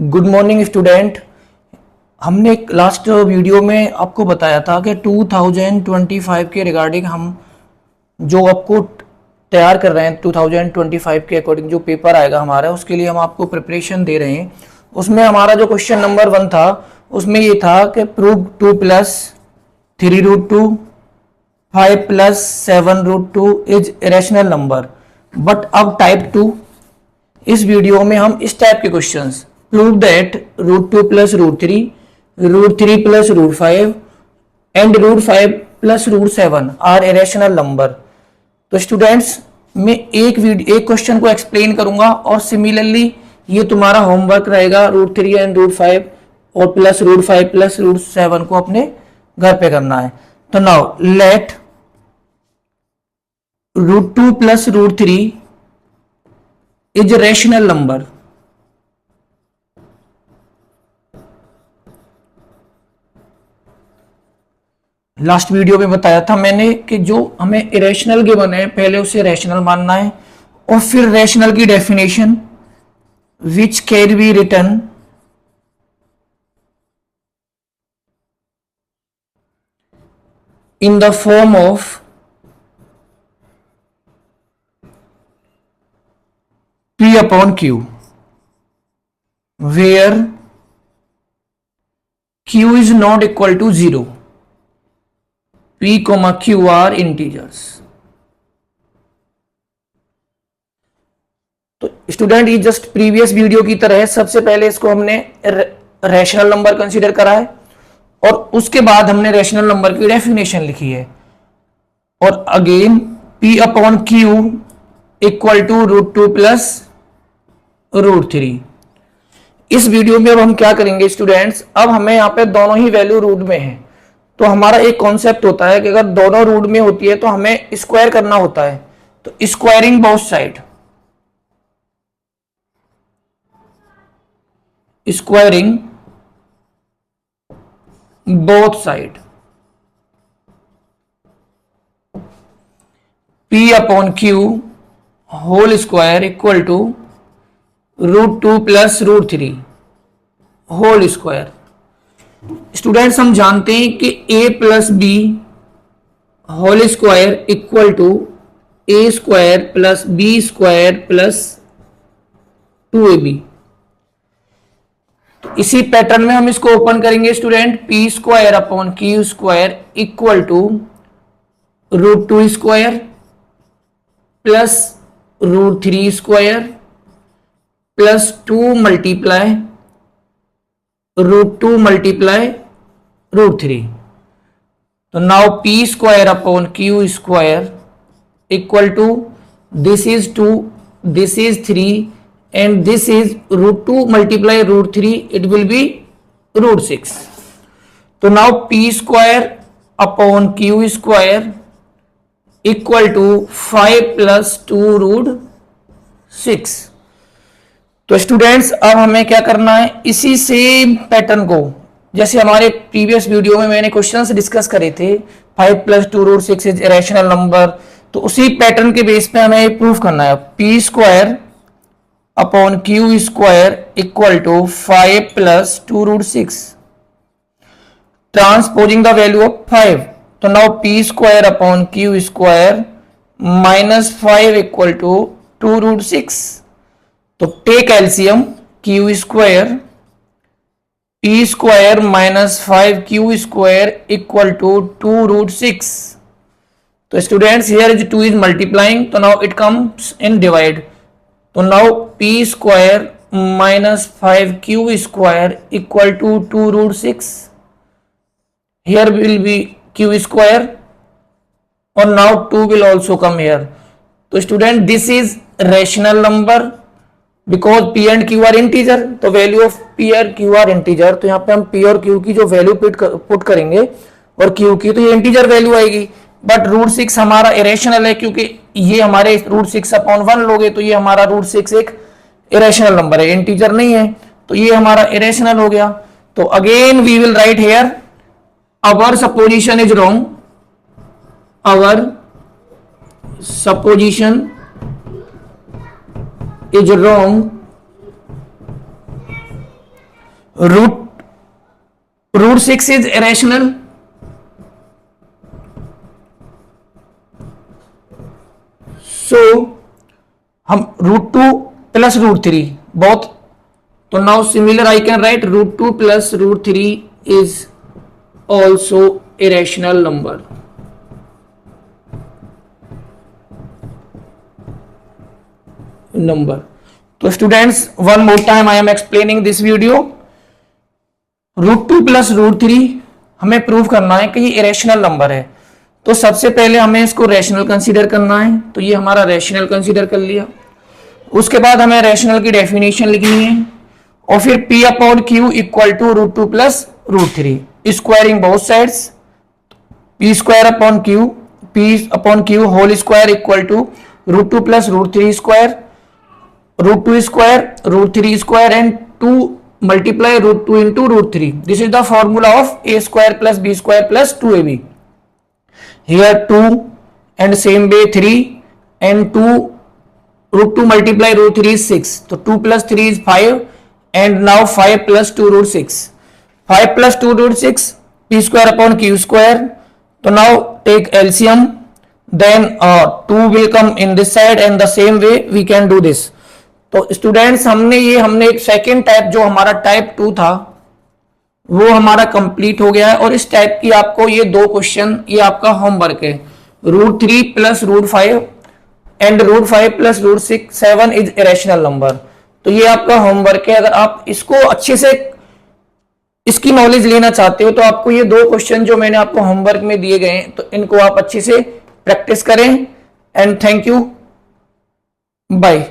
Good morning student. हमने last video में आपको बताया था कि 2025 के रिगार्डिंग हम जो आपको तैयार कर रहे हैं 2025 के अकॉर्डिंग जो पेपर आएगा हमारा, उसके लिए हम आपको प्रिपरेशन दे रहे हैं। उसमें हमारा जो क्वेश्चन नंबर 1 था उसमें ये था कि prove 2 plus 3 root 2 5 plus 7 root 2 is irrational number. But अब टाइप 2, इस वीडियो में हम इस टाइप के questions prove that root 2 plus root 3 plus root 5 and root 5 plus root 7 are irrational number. तो स्टूडेंट्स, मैं एक क्वेश्चन को एक्सप्लेन करूंगा और सिमिलरली ये तुम्हारा होमवर्क रहेगा रूट 3 एंड रूट 5 और प्लस रूट 5 प्लस रूट 7 को अपने घर पे करना है। तो now let root 2 plus root 3 is rational number. Last video में बताया था मैंने कि जो हमें इरेशनल गिवन है पहले उसे रैशनल मानना है और फिर रैशनल की definition which can be written in the form of P upon Q, where Q is not equal to 0. P, Q are integers. तो स्टूडेंट, ये जस्ट प्रीवियस वीडियो की तरह है। सबसे पहले इसको हमने रैशनल नंबर कंसीडर करा है और उसके बाद हमने रैशनल नंबर की डेफिनेशन लिखी है। और again P upon Q equal to root 2 plus root 3। इस वीडियो में अब हम क्या करेंगे स्टूडेंट्स, अब हमें यहाँ पे दोनों ही वैल्यू रूट में है। तो हमारा एक कॉन्सेप्ट होता है कि अगर दोनों रूट में होती है तो हमें स्क्वायर करना होता है। तो squaring both side, squaring both side P upon Q whole square equal to root 2 plus root 3 whole square. Students, हम जानते हैं कि a plus B whole square equal to A square plus B square plus 2ab। तो इसी pattern में हम इसको open करेंगे student. P square upon Q square equal to root 2 square plus root 3 square plus 2 multiply root 2 multiply root 3। तो now P square upon Q square equal to this is 2, this is 3 and this is root 2 multiply root 3, it will be root 6। तो now P square upon Q square equal to 5 plus 2 root 6। तो students, अब हमें क्या करना है, इसी same pattern को जैसे हमारे प्रीवियस वीडियो में मैंने क्वेश्चंस डिस्कस करे थे 5 plus 2 root 6 is rational number, तो उसी पैटर्न के बेस पे हमें प्रूफ करना है। P square upon Q square equal to 5 plus 2 root 6 transposing the value of 5। तो now P square upon Q square minus 5 equal to 2 root 6। तो take LCM Q square P square minus 5 Q square equal to 2 root 6। तो students, here is 2 is multiplying, तो now it comes in divide. तो now P square minus 5 Q square equal to 2 root 6, here will be Q square और now 2 will also come here. तो student, this is rational number because P and Q are integer. तो value of P और Q are integer, तो यहाँ पे हम P और Q की जो वैल्यू पुट करेंगे और क्यू की, तो ये इंटीजर वैल्यू आएगी। बट रूट 6 हमारा इरेशनल है क्योंकि ये हमारे रूट 6 अपॉन 1 लोगे तो ये हमारा रूट 6 एक इरेशनल नंबर है, इंटीजर नहीं है, तो ये हमारा इरेशनल हो गया। तो again we will write here our supposition is wrong, our supposition is wrong root 6 is irrational, so हम √2 प्लस √3 बहुत, तो now similar I can write √2 plus √3 is also irrational number. तो students, one more time I am explaining this video. √2 plus √3 हमें prove करना है कि ये irrational number है. तो सबसे पहले हमें इसको रैशनल कंसीडर करना है, तो ये हमारा रैशनल कंसीडर कर लिया. उसके बाद हमें रैशनल की डेफिनेशन लिखनी है और फिर P upon Q equal to √2 plus √3, squaring both sides. P square upon Q, P upon Q whole square equal to √2 plus √3 square, √2 square √3 square and 2 multiply √2 into √3. This is the formula of a square plus b square plus 2ab. Here 2 and same way 3 and 2 √2 multiply √3 is 6. So 2 plus 3 is 5 and now 5 plus 2 √6. 5 plus 2 √6 p square upon q square. So now take LCM, then 2 will come in this side and the same way we can do this. तो students हमने एक second type जो हमारा type 2 था वो हमारा complete हो गया है. और इस टाइप की आपको ये 2 क्वेश्चन, ये आपका होमवर्क है. √3 plus √5 and √5 plus √7 is irrational number. तो ये आपका होमवर्क है. अगर आप इसको अच्छे से इसकी नॉलेज लेना चाहते हो तो आपको ये 2 क्वेश्चन जो मैंने आपको होमवर्क में दिए गए हैं तो इनको आप अच्छे से प्रैक्टिस करें. And thank you, bye.